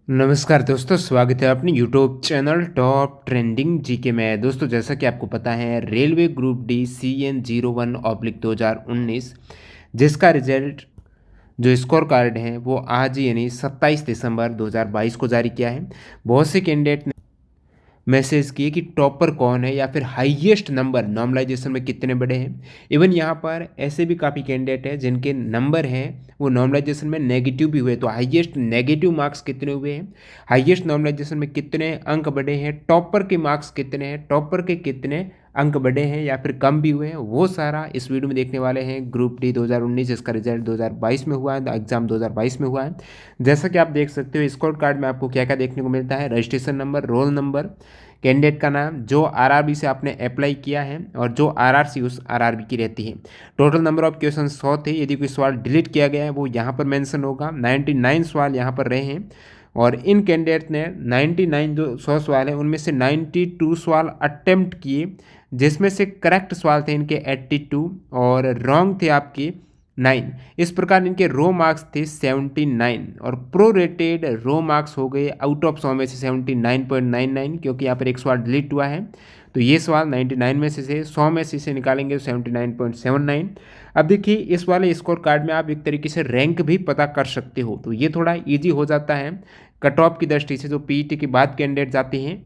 नमस्कार दोस्तों, स्वागत है अपने YouTube channel top trending GK में। दोस्तों, जैसा कि आपको पता है, रेलवे ग्रुप डी CN01/2019 जिसका रिजल्ट जो स्कोर कार्ड है वो आज यानी 27 दिसंबर 2022 को जारी किया है। बहुत से कैंडिडेट मैसेज किए कि टॉपर कौन है या फिर हाईएस्ट नंबर नॉर्मलाइजेशन में कितने बड़े हैं। इवन यहाँ पर ऐसे भी काफ़ी कैंडिडेट हैं जिनके नंबर हैं वो नॉर्मलाइजेशन में नेगेटिव भी हुए, तो हाईएस्ट नेगेटिव मार्क्स कितने हुए हैं, हाईएस्ट नॉर्मलाइजेशन में कितने अंक बढ़े हैं, टॉपर के मार्क्स कितने हैं, टॉपर के कितने अंक बढ़े हैं या फिर कम भी हुए हैं, वो सारा इस वीडियो में देखने वाले हैं। ग्रुप डी 2019 जिसका रिजल्ट 2022 में हुआ है, एग्जाम 2022 में हुआ है। जैसा कि आप देख सकते हो, स्कोर कार्ड में आपको क्या क्या देखने को मिलता है: registration number, roll number, candidate का नाम, जो आरआरबी से आपने अप्लाई किया है और जो आरआरसी उस आरआरबी की रहती है। टोटल नंबर ऑफ क्वेश्चन 100 थे। यदि कोई सवाल डिलीट किया गया है वो यहाँ पर मेंशन होगा। 99 सवाल यहाँ पर रहे हैं और इन कैंडिडेट ने 99 जो 100 सवाल है उनमें से 92 सवाल अटेम्प्ट किए, जिसमें से करेक्ट सवाल थे इनके 82 और रॉन्ग थे आपके 9। इस प्रकार इनके रो मार्क्स थे 79 और प्रो रेटेड रो मार्क्स हो गए आउट ऑफ 100 में से 79.99, क्योंकि यहाँ पर एक सवाल डिलीट हुआ है। तो ये सवाल 99 में से 100 में से निकालेंगे तो 79.79। अब देखिए, इस वाले स्कोर कार्ड में आप एक तरीके से रैंक भी पता कर सकते हो, तो ये थोड़ा ईजी हो जाता है कट ऑफ की दृष्टि से। जो पीईटी के बाद कैंडिडेट जाते हैं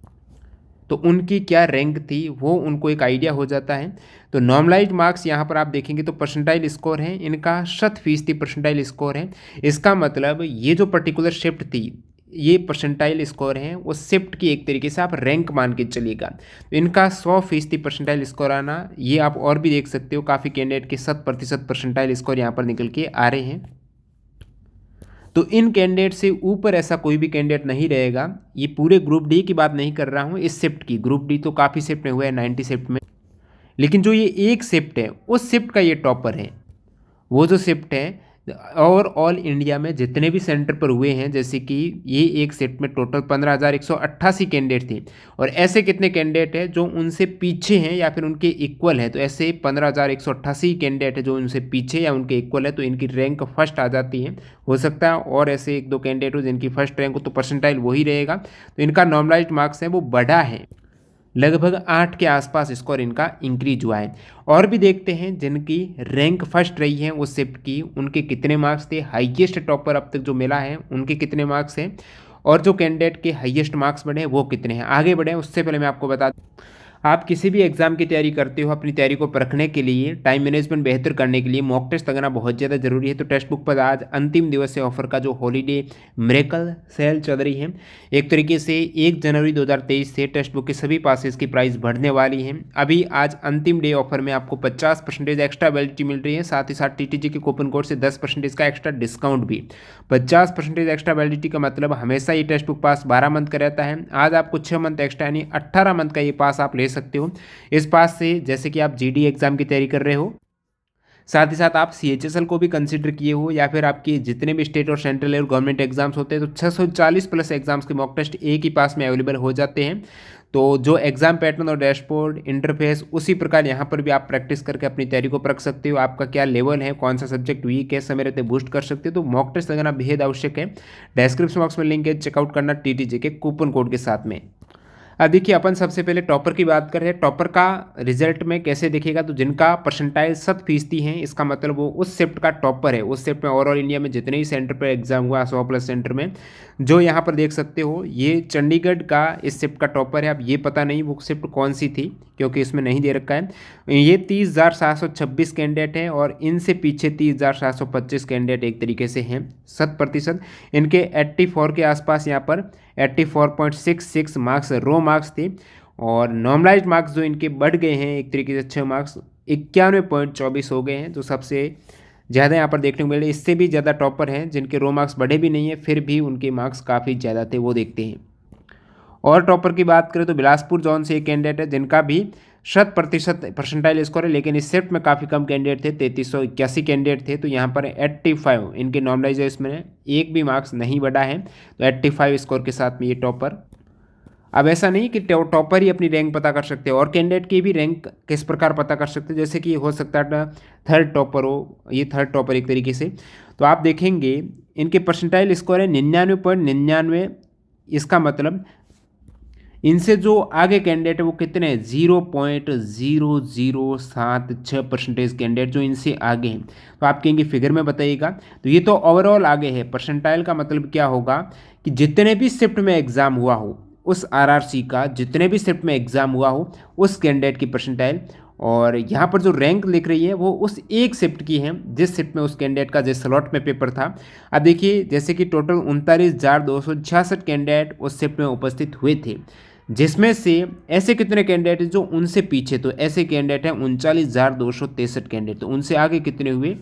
तो उनकी क्या रैंक थी वो उनको एक आइडिया हो जाता है। तो नॉर्मलाइज्ड मार्क्स यहाँ पर आप देखेंगे तो परसेंटाइल स्कोर है इनका 100% परसेंटाइल स्कोर है। इसका मतलब ये जो पर्टिकुलर शिफ्ट थी, ये परसेंटाइल स्कोर है, वो शिफ्ट की एक तरीके से आप रैंक मान के चलिएगा। तो इनका 100% परसेंटाइल स्कोर आना, ये आप और भी देख सकते हो, काफ़ी कैंडिडेट के 100% परसेंटाइल स्कोर यहाँ पर निकल के आ रहे हैं। तो इन कैंडिडेट से ऊपर ऐसा कोई भी कैंडिडेट नहीं रहेगा। ये पूरे ग्रुप डी की बात नहीं कर रहा हूँ, इस शिफ्ट की। ग्रुप डी तो काफ़ी शिफ्ट में हुए हैं, 90 शिफ्ट में, लेकिन जो ये एक शिफ्ट है उस शिफ्ट का ये टॉपर है। वो जो शिफ्ट है और ऑल इंडिया में जितने भी सेंटर पर हुए हैं, जैसे कि ये एक शिफ्ट में टोटल 15,188 कैंडिडेट थे, और ऐसे कितने कैंडिडेट हैं जो उनसे पीछे हैं या फिर उनके इक्वल है, तो ऐसे 15,188 कैंडिडेट है जो उनसे पीछे या उनके इक्वल है, तो इनकी रैंक फर्स्ट आ जाती है। हो सकता है और ऐसे एक दो कैंडिडेट हो जिनकी फर्स्ट रैंक हो, तो परसेंटाइल वही रहेगा। तो इनका नॉर्मलाइज्ड मार्क्स है वो बढ़ा है, लगभग 8 के आसपास स्कोर इनका इंक्रीज हुआ है। और भी देखते हैं जिनकी रैंक फर्स्ट रही है उस शिफ्ट की, उनके कितने मार्क्स थे, हाईएस्ट टॉपर अब तक जो मिला है उनके कितने मार्क्स हैं, और जो कैंडिडेट के हाईएस्ट मार्क्स बढ़े हैं वो कितने हैं। आगे बढ़े उससे पहले मैं आपको बता दूं, आप किसी भी एग्जाम की तैयारी करते हो, अपनी तैयारी को परखने के लिए, टाइम मैनेजमेंट बेहतर करने के लिए मॉक टेस्ट लगाना बहुत ज़्यादा जरूरी है। तो टेक्स्ट बुक पर आज अंतिम दिवस है ऑफर का, जो हॉलीडे मिरेकल सेल चल रही है। एक तरीके से 1 जनवरी 2023 से टेक्स्ट बुक के सभी पासेस की प्राइस बढ़ने वाली है। अभी आज अंतिम डे ऑफर में आपको 50% एक्स्ट्रा वैलिडिटी मिल रही है, साथ ही साथ टीटीजी के कूपन कोड से 10% का एक्स्ट्रा डिस्काउंट भी। 50% एक्स्ट्रा वैलिडिटी का मतलब हमेशा ये टेक्स्ट बुक पास 12 मंथ का रहता है। आज आपको 6 मंथ एक्स्ट्रा यानी 18 मंथ का ये पास आप ले सकते हो। इस पास से जैसे कि आप जीडी एग्जाम की तैयारी कर रहे हो, साथ ही साथ आप सीएचएसएल को भी कंसीडर किए हो, या फिर आपके जितने भी स्टेट और सेंट्रल और गवर्नमेंट एग्जाम्स होते हैं, तो 640 प्लस एग्जाम्स के मॉक टेस्ट एक ही पास में अवेलेबल हो जाते हैं। तो जो एग्जाम पैटर्न और डैशबोर्ड इंटरफेस, उसी प्रकार यहाँ पर भी आप प्रैक्टिस करके अपनी तैयारी को परख सकते हो। आपका क्या लेवल है, कौन सा सब्जेक्ट वीक है, समय रहते बूस्ट कर सकते हो। तो मॉक टेस्ट लगाना बेहद आवश्यक है। डिस्क्रिप्शन बॉक्स में लिंक है, चेकआउट करना टीटीजे के कूपन कोड के साथ में। अब देखिए, अपन सबसे पहले टॉपर की बात कर रहे हैं। टॉपर का रिजल्ट में कैसे दिखेगा, तो जिनका परसेंटाइल 100% है, इसका मतलब वो उस शिफ्ट का टॉपर है। उस शिफ्ट में ओवरऑल इंडिया में जितने ही सेंटर पर एग्जाम हुआ 100 प्लस सेंटर में, जो यहाँ पर देख सकते हो, ये चंडीगढ़ का इस शिफ्ट का टॉपर है। अब ये पता नहीं वो शिफ्ट कौन सी थी, क्योंकि इसमें नहीं दे रखा है। ये 30,726 कैंडिडेट हैं और इनसे पीछे 30,725 कैंडिडेट एक तरीके से हैं 100%। इनके 84 के आसपास यहाँ पर 84.66 मार्क्स रो मार्क्स थे, और नॉर्मलाइज्ड मार्क्स जो इनके बढ़ गए हैं एक तरीके से 6 मार्क्स, 91.24 हो गए हैं, जो सबसे ज़्यादा यहाँ पर देखने को मिल रहे हैं। इससे भी ज़्यादा टॉपर हैं जिनके रो मार्क्स बढ़े भी नहीं है, फिर भी उनके मार्क्स काफ़ी ज़्यादा थे, वो देखते हैं। और टॉपर की बात करें तो बिलासपुर जोन से एक कैंडिडेट है जिनका भी 100% परसेंटाइल स्कोर है, लेकिन इस शिफ्ट में काफ़ी कम कैंडिडेट थे, 3381 कैंडिडेट थे। तो यहाँ पर 85 इनके नॉर्मलाइजेशन में एक भी मार्क्स नहीं बढ़ा है, तो 85 स्कोर के साथ में ये टॉपर। अब ऐसा नहीं कि टॉपर ही अपनी रैंक पता कर सकते हो, और कैंडिडेट की भी रैंक किस प्रकार पता कर सकते हो, जैसे कि हो सकता है थर्ड टॉपर हो, ये थर्ड टॉपर एक तरीके से। तो आप देखेंगे इनके परसेंटाइल स्कोर है 99.99 इसका मतलब इनसे जो आगे कैंडिडेट है वो कितने हैं, 0.0076% कैंडिडेट जो इनसे आगे हैं। तो आप कहेंगे फिगर में बताइएगा, तो ये तो ओवरऑल आगे है। परसेंटाइल का मतलब क्या होगा कि जितने भी शिफ्ट में एग्जाम हुआ हो, उस आरआरसी का जितने भी शिफ्ट में एग्जाम हुआ हो उस कैंडिडेट की परसेंटाइल। और यहाँ पर जो रैंक लिख रही है वो उस एक शिफ्ट की है जिस शिफ्ट में उस कैंडिडेट का जिस स्लॉट में पेपर था। अब देखिए जैसे कि टोटल 39,266 कैंडिडेट उस शिफ्ट में उपस्थित हुए थे, जिसमें से ऐसे कितने कैंडिडेट हैं जो उनसे पीछे, तो ऐसे कैंडिडेट हैं 39,263 कैंडिडेट। तो उनसे आगे कितने हुए,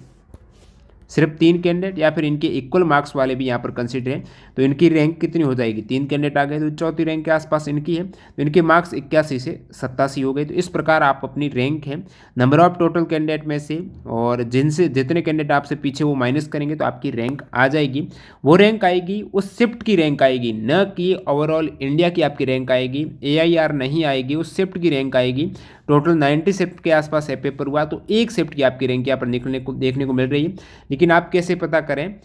सिर्फ 3 कैंडिडेट, या फिर इनके इक्वल मार्क्स वाले भी यहाँ पर कंसिडर हैं। तो इनकी रैंक कितनी हो जाएगी, 3 कैंडिडेट आ गए तो चौथी रैंक के आसपास इनकी है, तो इनके मार्क्स 81 से 87 हो गए। तो इस प्रकार आप अपनी रैंक है नंबर ऑफ टोटल कैंडिडेट में से, और जिनसे जितने कैंडिडेट आपसे पीछे वो माइनस करेंगे तो आपकी रैंक आ जाएगी। वो रैंक आएगी उस शिफ्ट की रैंक आएगी, न कि ओवरऑल इंडिया की आपकी रैंक आएगी। AIR नहीं आएगी, उस शिफ्ट की रैंक आएगी। टोटल 90 शिफ्ट के आसपास है पेपर हुआ, तो एक शिफ्ट की आपकी रैंक यहाँ पर देखने को मिल रही है। लेकिन आप कैसे पता करें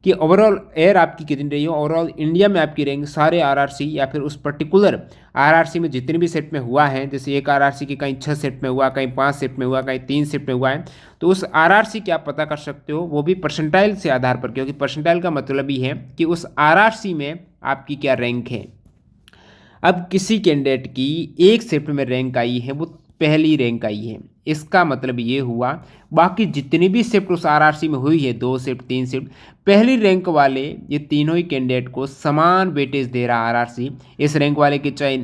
कि ओवरऑल एयर आपकी कितनी रही है, ओवरऑल इंडिया में आपकी रैंक सारे आरआरसी या फिर उस पर्टिकुलर आरआरसी में जितने भी सेट में हुआ है, जैसे एक आरआरसी की कहीं 6 सेट में हुआ, कहीं 5 सेट में हुआ, कहीं 3 सेट में हुआ है, तो उस आरआरसी की आप पता कर सकते हो, वो भी परसेंटाइल से आधार पर, क्योंकि परसेंटाइल का मतलब ही है कि उस आरआरसी में आपकी क्या रैंक है। अब किसी कैंडिडेट की एक शिफ्ट में रैंक आई है वो पहली रैंक आई है, इसका मतलब ये हुआ बाकी जितनी भी शिफ्ट उस आरआरसी में हुई है, 2 शिफ्ट 3 शिफ्ट, पहली रैंक वाले ये तीनों ही कैंडिडेट को समान वेटेज दे रहा आरआरसी। इस रैंक वाले के चाहे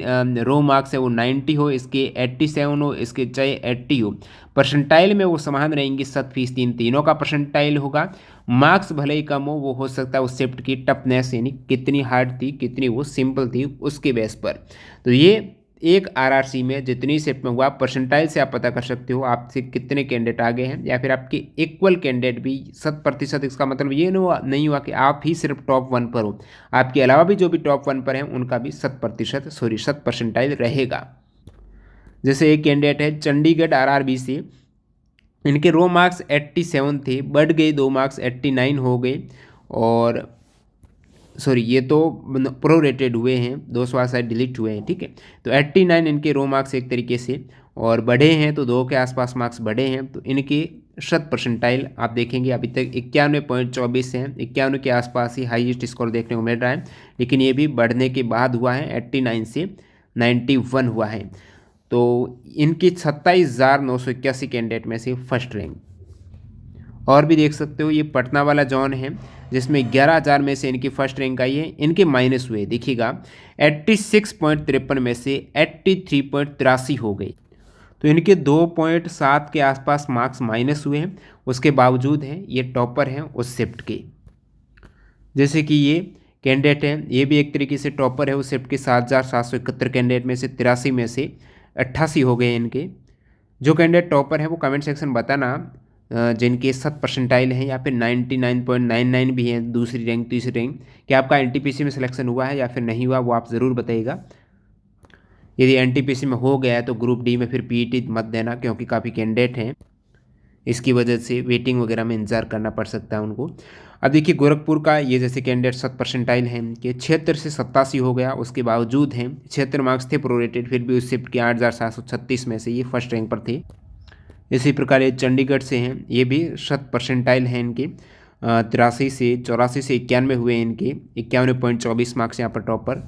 रो मार्क्स है वो 90 हो, इसके 87 हो, इसके चाहे 80 हो, परसेंटाइल में वो समान रहेंगी 100%। इन तीनों का परसेंटाइल होगा, मार्क्स भले ही कम हो, वो हो सकता है उस शिफ्ट की टफनेस यानी कितनी हार्ड थी कितनी वो सिंपल थी उसके बेस पर। तो ये एक आरआरसी में जितनी शिफ्ट में हुआ परसेंटाइल से आप पता कर सकते हो आपसे कितने कैंडिडेट आगे हैं, या फिर आपके इक्वल कैंडिडेट भी 100%। इसका मतलब ये नहीं हुआ कि आप ही सिर्फ टॉप 1 पर हो, आपके अलावा भी जो भी टॉप 1 पर हैं उनका भी 100 परसेंटाइल रहेगा। जैसे एक कैंडिडेट है चंडीगढ़ आरआरबी से, इनके रो मार्क्स 87 थे, बढ़ गए 2 मार्क्स 89 हो गए, और सॉरी ये तो प्रोरेटेड हुए हैं, 200 शायद डिलीट हुए हैं, ठीक है। तो 89 इनके रो मार्क्स एक तरीके से, और बढ़े हैं तो 2 के आसपास मार्क्स बढ़े हैं, तो इनके 100% आप देखेंगे अभी तक 91.24 हैं, 91 के आसपास ही हाईएस्ट स्कोर देखने को मिल रहा है। लेकिन ये भी बढ़ने के बाद हुआ है, 89 से 91 हुआ है। तो इनकी 27,981 कैंडिडेट में से फर्स्ट रैंक। और भी देख सकते हो ये पटना वाला जोन है जिसमें 11,000 में से इनकी फर्स्ट रैंक आई है, इनके माइनस हुए देखिएगा 86.53 में से 83.83 हो गई। तो इनके 2.7 के आसपास मार्क्स माइनस हुए हैं, उसके बावजूद हैं ये टॉपर हैं उस शिफ्ट के। जैसे कि ये कैंडिडेट हैं, ये भी एक तरीके से टॉपर है उस शिफ्ट के, 7,771 कैंडिडेट में से 83 में से 88 हो गए इनके। जो कैंडिडेट टॉपर है वो कमेंट सेक्शन बताना, जिनके 100% हैं या फिर 99.99 भी हैं, दूसरी रैंक तीसरी रैंक, कि आपका एनटीपीसी में सिलेक्शन हुआ है या फिर नहीं हुआ, वो आप ज़रूर बताइएगा। यदि एनटीपीसी में हो गया है तो ग्रुप डी में फिर पीईटी मत देना, क्योंकि काफ़ी कैंडिडेट हैं, इसकी वजह से वेटिंग वगैरह में इंतजार करना पड़ सकता है उनको। अब देखिए गोरखपुर का ये जैसे कैंडिडेट 100% हैं कि 76 से 87 हो गया, उसके बावजूद हैं 76 मार्क्स थे प्रोरेटेड, फिर भी उस शिफ्ट के 8,736 में से ये फर्स्ट रैंक पर थे। इसी प्रकार ये चंडीगढ़ से हैं, ये भी 100% हैं इनके, 83 से 84 से 91 हुए इनके, 91.24 मार्क्स यहाँ पर टॉपर।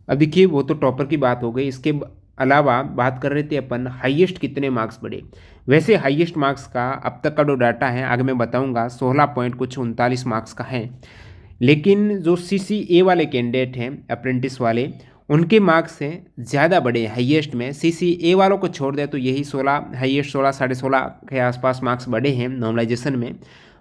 अब देखिए वो तो टॉपर की बात हो गई, इसके अलावा बात कर रहे थे अपन हाईएस्ट कितने मार्क्स बढ़े। वैसे हाईएस्ट मार्क्स का अब तक का जो डाटा है आगे मैं बताऊंगा 16.39 मार्क्स का है, लेकिन जो CCA वाले कैंडिडेट हैं अप्रेंटिस वाले, उनके मार्क्स हैं ज़्यादा बड़े हाईएस्ट में। CCA वालों को छोड़ दे तो यही 16 हाईएस्ट 16 16.5 के आसपास मार्क्स बढ़े हैं नॉर्मलाइजेशन में,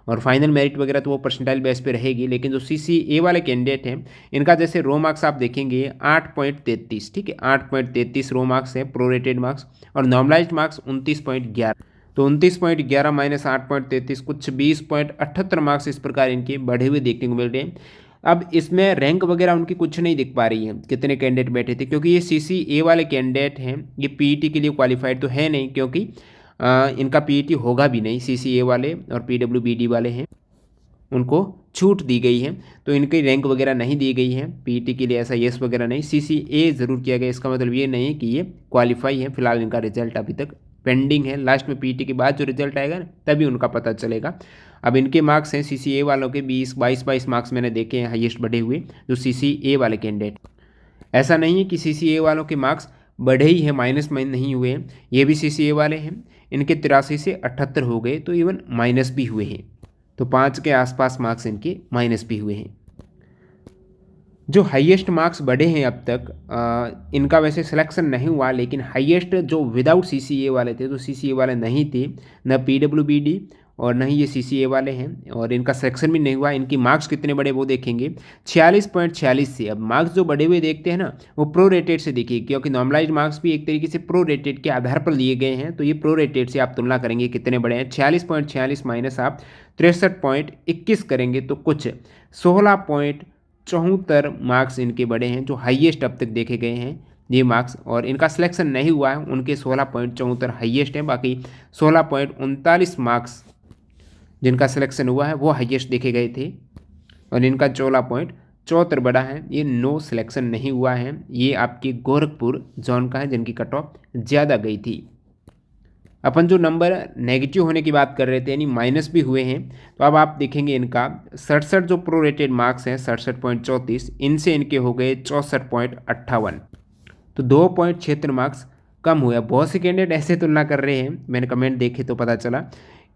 और फाइनल मेरिट वगैरह तो वो परसेंटाइल बेस पे रहेगी। लेकिन जो CCA वाले कैंडिडेट हैं इनका जैसे रो मार्क्स आप देखेंगे 8.33, ठीक है, 8.33 रो मार्क्स है प्रोरेटेड मार्क्स, और नॉर्मलाइज्ड मार्क्स 29.11। तो 29.11 माइनस 8.33 कुछ 20.78 मार्क्स इस प्रकार इनके बढ़े हुए देखने को मिल रहे हैं। अब इसमें रैंक वगैरह उनकी कुछ नहीं दिख पा रही है कितने कैंडिडेट बैठे थे, क्योंकि ये CCA वाले कैंडिडेट हैं, ये पीईटी के लिए क्वालिफाइड तो है नहीं, क्योंकि इनका पीईटी होगा भी नहीं। CCA वाले और PWBD वाले हैं, उनको छूट दी गई है, तो इनकी रैंक वगैरह नहीं दी गई है। पीईटी के लिए ऐसा यस वगैरह नहीं, सीसीए ज़रूर किया गया। इसका मतलब ये नहीं कि ये क्वालिफाई है। फिलहाल इनका रिजल्ट अभी तक पेंडिंग है। लास्ट में पीईटी के बाद जो रिजल्ट आएगा ना तभी उनका पता चलेगा। अब इनके मार्क्स हैं सीसीए वालों के 22 मार्क्स मैंने देखे हैं हाईएस्ट बढ़े हुए, जो सीसीए वाले कैंडिडेट। ऐसा नहीं है कि सीसीए वालों के मार्क्स बढ़े ही हैं, माइनस में नहीं हुए हैं। ये भी सीसीए वाले हैं, इनके 83 से 78 हो गए, तो इवन माइनस भी हुए हैं। तो 5 के आसपास मार्क्स इनके माइनस भी हुए हैं। जो हाईएस्ट मार्क्स बढ़े हैं अब तक, इनका वैसे सिलेक्शन नहीं हुआ, लेकिन हाईएस्ट जो विदाउट सीसीए वाले थे, तो सीसीए वाले नहीं थे, न पीडब्ल्यूबीडी और न ही ये सीसीए वाले हैं, और इनका सिलेक्शन भी नहीं हुआ। इनकी मार्क्स कितने बढ़े वो देखेंगे, 46.46 से। अब मार्क्स जो बढ़े हुए देखते हैं ना, वो प्रो रेटेड से देखिए, क्योंकि नॉर्मलाइज मार्क्स भी एक तरीके से प्रो रेटेड के आधार पर लिए गए हैं, तो ये प्रो रेटेड से आप तुलना करेंगे कितने बढ़े हैं। 46.46 माइनस आप 63.21 करेंगे तो कुछ 16.74 मार्क्स इनके बढ़े हैं, जो हाईएस्ट अब तक देखे गए हैं ये मार्क्स। और इनका सिलेक्शन नहीं हुआ है, उनके 16.74 हाईएस्ट है, बाकी 16.39 मार्क्स जिनका सिलेक्शन हुआ है वो हाईएस्ट देखे गए थे, और इनका 16.74 बढ़ा है। ये नो सिलेक्शन नहीं हुआ है, ये आपके गोरखपुर जोन का है जिनकी कट ऑफ ज़्यादा गई थी। अपन जो नंबर नेगेटिव होने की बात कर रहे थे, यानी माइनस भी हुए हैं, तो अब आप देखेंगे इनका 67 जो प्रोरेटेड मार्क्स हैं 67.34, इनसे इनके हो गए 64.58, तो 2.76 मार्क्स कम हुआ। बहुत से कैंडिडेट ऐसे तुलना कर रहे हैं, मैंने कमेंट देखे तो पता चला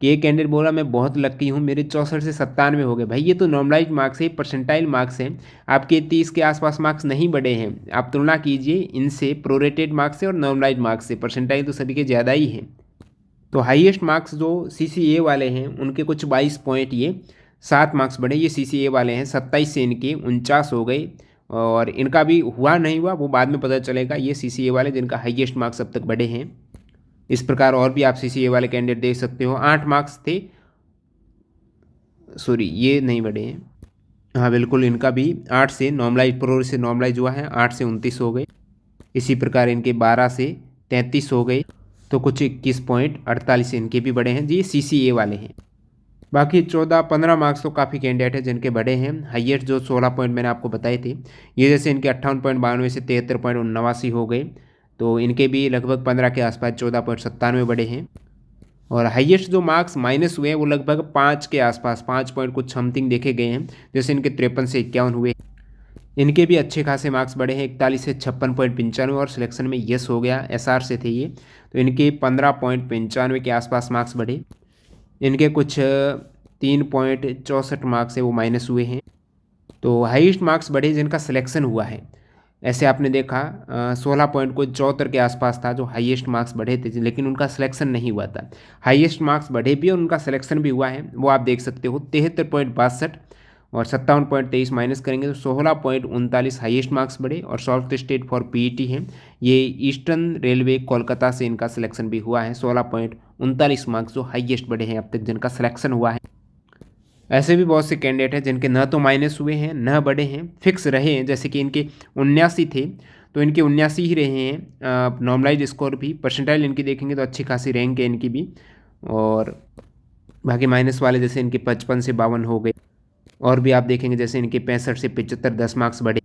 कि एक कैंडिडेट बोला मैं बहुत लकी हूँ, मेरे 64 से 97 हो गए। भाई ये तो नॉर्मलाइज मार्क्स है, परसेंटाइल मार्क्स हैं, आपके 30 के आसपास मार्क्स नहीं बढ़े हैं। आप तुलना कीजिए इनसे, प्रोरेटेड मार्क्स से और नॉर्मलाइज मार्क्स से, परसेंटाइल तो सभी के ज़्यादा ही हैं। तो हाईएस्ट मार्क्स जो सीसीए वाले हैं उनके कुछ 22 पॉइंट ये 7 मार्क्स बढ़े, ये सीसीए वाले हैं। 27 से इनके 49 हो गए, और इनका भी हुआ नहीं हुआ वो बाद में पता चलेगा। ये सीसीए वाले जिनका हाईएस्ट मार्क्स अब तक बढ़े हैं। इस प्रकार और भी आप सीसीए वाले कैंडिडेट देख सकते हो। 8 मार्क्स थे, सॉरी ये नहीं बढ़े हैं, हाँ बिल्कुल, इनका भी 8 से नॉर्मलाइज, प्रो से नॉर्मलाइज हुआ है, 8 से 29 हो गए। इसी प्रकार इनके 12 से 33 हो गए, तो कुछ 21.48 इनके भी बढ़े हैं जी, सीसीए वाले हैं। बाकी 14-15 मार्क्स तो काफ़ी कैंडिडेट है जिनके बढ़े हैं। हाईएस्ट जो 16 पॉइंट मैंने आपको बताए थे, ये जैसे इनके 58.92 से 73.89 हो गए, तो इनके भी लगभग 15 के आसपास 14.97 बढ़े हैं। और हाईएस्ट जो मार्क्स माइनस हुए हैं वो लगभग 5 के आसपास, 5 पॉइंट कुछ समथिंग देखे गए हैं, जैसे इनके 53 से 51 हुए। इनके भी अच्छे खासे मार्क्स बढ़े हैं, 41 से 56.95, और सिलेक्शन में यस हो गया, एसआर से थे ये, तो इनके 15.95 के आसपास मार्क्स बढ़े। इनके कुछ 3.64 मार्क्स है वो माइनस हुए हैं। तो हाईएस्ट मार्क्स बढ़े जिनका सिलेक्शन हुआ है। ऐसे आपने देखा 16.74 के आसपास था जो हाईएस्ट मार्क्स बढ़े थे, लेकिन उनका सिलेक्शन नहीं हुआ था। हाईएस्ट मार्क्स बढ़े भी और उनका सिलेक्शन भी हुआ है, वो आप देख सकते हो 73.62, और 57.23 माइनस करेंगे तो 16.39 हाईएस्ट मार्क्स बढ़े। और सॉल्व स्टेट फॉर पीईटी है, ये ईस्टर्न रेलवे कोलकाता से इनका सिलेक्शन भी हुआ है। 16.39 मार्क्स जो हाईएस्ट बढ़े हैं अब तक जिनका सिलेक्शन हुआ है। ऐसे भी बहुत से कैंडिडेट हैं जिनके न तो माइनस हुए हैं न बढ़े हैं, फिक्स रहे हैं, जैसे कि इनके 79 थे तो इनके 79 ही रहे हैं। नॉर्मलाइज स्कोर भी, परसेंटाइल इनकी देखेंगे तो अच्छी खासी रैंक है इनकी भी। और बाकी माइनस वाले जैसे इनके 55 से 52 हो गए, और भी आप देखेंगे जैसे इनके 65 से 75 10 मार्क्स बढ़े।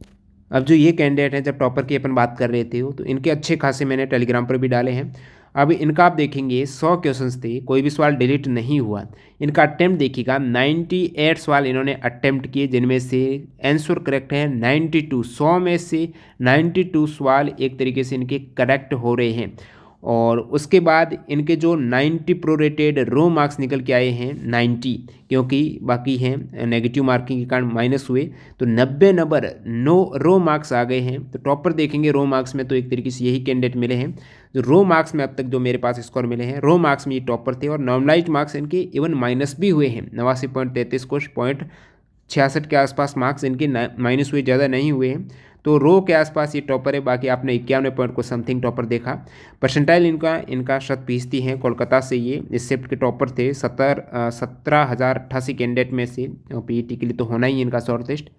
अब जो ये कैंडिडेट हैं, जब टॉपर की अपन बात कर रहे थे तो इनके अच्छे खासे मैंने टेलीग्राम पर भी डाले हैं। अब इनका आप देखेंगे 100 क्वेश्चंस थे, कोई भी सवाल डिलीट नहीं हुआ। इनका अटेम्प्ट देखिएगा, 98 सवाल इन्होंने अटेम्प्ट किए, जिनमें से आंसर करेक्ट है 92। 100 में से 92 सवाल एक तरीके से इनके करेक्ट हो रहे हैं। और उसके बाद इनके जो 90 प्रोरेटेड रो मार्क्स निकल के आए हैं 90, क्योंकि बाकी हैं नेगेटिव मार्किंग के कारण माइनस हुए, तो 90 नंबर नो रो मार्क्स आ गए हैं। तो टॉपर देखेंगे रो मार्क्स में तो एक तरीके से यही कैंडिडेट मिले हैं जो रो मार्क्स में अब तक जो मेरे पास स्कोर मिले हैं, रो मार्क्स में ये टॉपर थे। और नॉर्मलाइज मार्क्स इनके इवन माइनस भी हुए हैं, 89.33 कुछ 0.66 के आसपास मार्क्स इनके माइनस हुए, ज़्यादा नहीं हुए हैं। तो रो के आसपास ये टॉपर है। बाकी आपने 91 पॉइंट को समथिंग टॉपर देखा। परसेंटाइल इनका 100% है, कोलकाता से ये इस शिफ्ट के टॉपर थे। 17,088 कैंडिडेट में से पीईटी के लिए तो होना ही इनका शॉर्ट लिस्ट।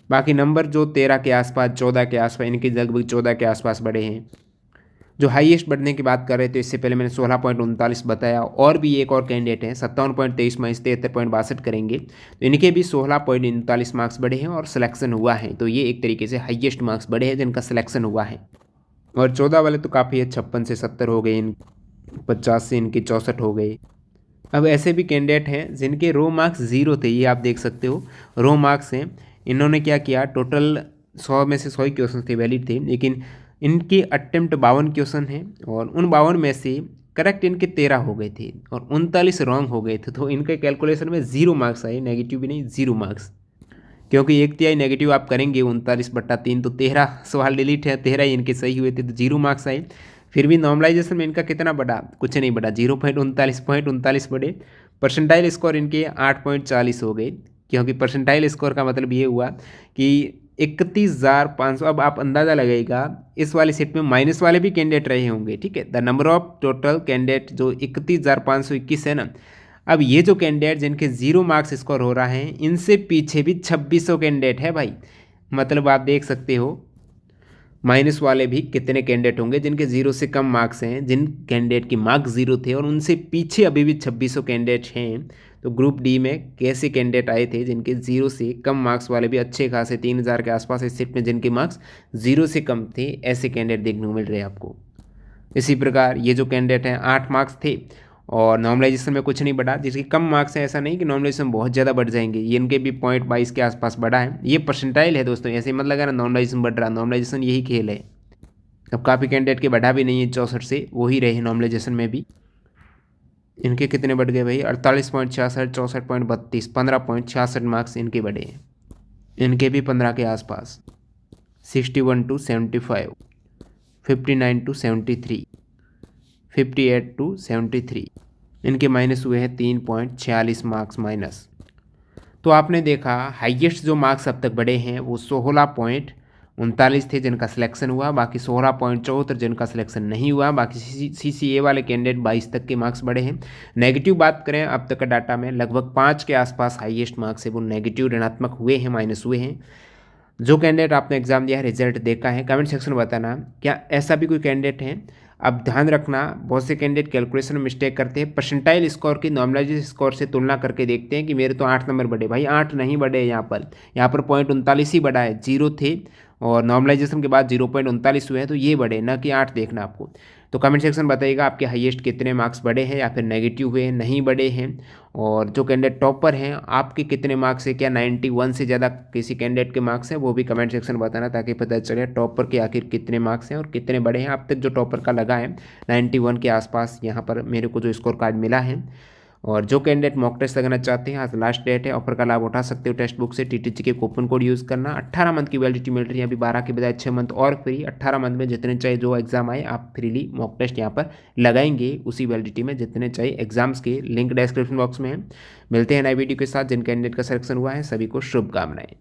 बाकी नंबर जो 13 के आसपास, 14 के आसपास, इनके लगभग 14 के आसपास बढ़े हैं। जो हाईएस्ट बढ़ने की बात कर रहे थे, इससे पहले मैंने 16.39 बताया, और भी एक और कैंडिडेट हैं 57.23 में 73.62 करेंगे, तो इनके भी 16.39 मार्क्स बढ़े हैं और सिलेक्शन हुआ है। तो ये एक तरीके से हाईएस्ट मार्क्स बढ़े हैं जिनका सिलेक्शन हुआ है। और 14 वाले तो काफ़ी है, 56 से 70 हो गए, 50 से इनके 64 हो गए। अब ऐसे भी कैंडिडेट हैं जिनके रो मार्क्स 0 थे, ये आप देख सकते हो रो मार्क्स हैं। इन्होंने क्या किया, टोटल 100 में से 100 ही क्वेश्चन थे वैलिड थे, लेकिन इनके अटेम्प्ट 52 क्वेश्चन हैं और उन 52 में से करेक्ट इनके 13 हो गए थे और 39 रॉन्ग हो गए थे। तो इनके कैलकुलेशन में 0 मार्क्स आए, नेगेटिव भी नहीं, 0 मार्क्स। क्योंकि 1/3 नेगेटिव आप करेंगे 39/3, तो 13 सवाल डिलीट है, 13 ही इनके सही हुए थे, तो 0 मार्क्स आए। फिर भी नॉर्मलाइजेशन में इनका कितना बढ़ा, कुछ नहीं बढ़ा, 0.39 बढ़े। परसेंटाइल स्कोर इनके 8.40 हो गए, क्योंकि परसेंटाइल स्कोर का मतलब ये हुआ कि 31,500। अब आप अंदाज़ा लगाइएगा, इस वाले सेट में माइनस वाले भी कैंडिडेट रहे होंगे, ठीक है। The number of total candidate जो 31,521 है ना, अब ये जो कैंडिडेट जिनके 0 मार्क्स स्कोर हो रहा है, इनसे पीछे भी 2600 कैंडिडेट है भाई। मतलब आप देख सकते हो माइनस वाले भी कितने कैंडिडेट होंगे जिनके 0 से कम मार्क्स हैं, जिन कैंडिडेट की मार्क्स 0 थे, और उनसे पीछे अभी भी 2600 कैंडिडेट हैं। तो ग्रुप डी में कैसे कैंडिडेट आए थे जिनके 0 से कम मार्क्स वाले भी अच्छे खासे 3000 के आसपास इस सेट में जिनके मार्क्स 0 से कम थे, ऐसे कैंडिडेट देखने को मिल रहे हैं आपको। इसी प्रकार ये जो कैंडिडेट हैं 8 मार्क्स थे और नॉर्मलाइजेशन में कुछ नहीं बढ़ा। जिसके कम मार्क्स हैं, ऐसा नहीं कि नॉर्मलाइजेशन बहुत ज़्यादा बढ़ जाएंगे, ये इनके भी 0.22 के आसपास बढ़ा है। ये परसेंटाइल है दोस्तों, ऐसे मत लगा ना नॉर्मलाइजेशन बढ़ रहा, नॉर्मलाइजेशन यही खेल है। अब काफ़ी कैंडिडेट के बढ़ा भी नहीं है 64 से, वही रहे नॉर्मलाइजेशन में भी। इनके कितने बढ़ गए भाई, 48.66, 64.32, 15.66 मार्क्स इनके बढ़े हैं। इनके भी 15 के आसपास, 61 to 75, 59 to 73, 58 to 73, इनके माइनस हुए हैं 3.46 मार्क्स माइनस। तो आपने देखा हाईएस्ट जो मार्क्स अब तक बढ़े हैं वो 16.39 थे जिनका सिलेक्शन हुआ, बाकी 16.74 जिनका सिलेक्शन नहीं हुआ, बाकी CCA वाले कैंडिडेट 22 तक के मार्क्स बढ़े हैं। नेगेटिव बात करें अब तक का डाटा में, लगभग 5 के आसपास हाईएस्ट मार्क्स है वो नेगेटिव ऋणात्मक हुए हैं, माइनस हुए हैं। जो कैंडिडेट आपने एग्जाम दिया है, रिजल्ट देखा है, कमेंट सेक्शन में बताना क्या ऐसा भी कोई कैंडिडेट है। अब ध्यान रखना, बहुत से कैंडिडेट कैलकुलेशन में मिस्टेक करते हैं, परसेंटाइल स्कोर की नॉर्मलाइजेशन स्कोर से तुलना करके देखते हैं कि मेरे तो 8 नंबर बढ़े। भाई 8 नहीं बढ़े, यहाँ पर 0.39 ही बढ़ा है, 0 थे और नॉर्मलाइजेशन के बाद 0.39 हुए हैं, तो ये बढ़े, ना कि 8 देखना आपको। तो कमेंट सेक्शन बताइएगा आपके हाईएस्ट कितने मार्क्स बढ़े हैं या फिर नेगेटिव हुए हैं, नहीं बढ़े हैं। और जो कैंडिडेट टॉपर हैं आपके कितने मार्क्स है, क्या 91 से ज़्यादा किसी कैंडिडेट के मार्क्स हैं, वो भी कमेंट सेक्शन बताना ताकि पता चले टॉपर के आखिर कितने मार्क्स हैं और कितने बढ़े हैं। अब तक जो टॉपर का लगा है 91 के आसपास यहाँ पर मेरे को जो स्कोर कार्ड मिला है। और जो कैंडिडेट मॉक टेस्ट लगना चाहते हैं, आज लास्ट डेट है, ऑफर का लाभ उठा सकते हो टेक्स्ट बुक से। TTC के कूपन कोड यूज़ करना, 18 मंथ की वैलिडिटी मिल रही है अभी, 12 के बजाय 6 मंथ और फ्री। 18 मंथ में जितने चाहिए जो एग्जाम आए आप फ्रीली मॉक टेस्ट यहाँ पर लगाएंगे, उसी वैलिडिटी में जितने चाहिए एग्जाम्स के। लिंक डिस्क्रिप्शन बॉक्स में है। मिलते हैं नई वीडियो के साथ। जिन कैंडिडेट का सिलेक्शन हुआ है सभी को शुभकामनाएं।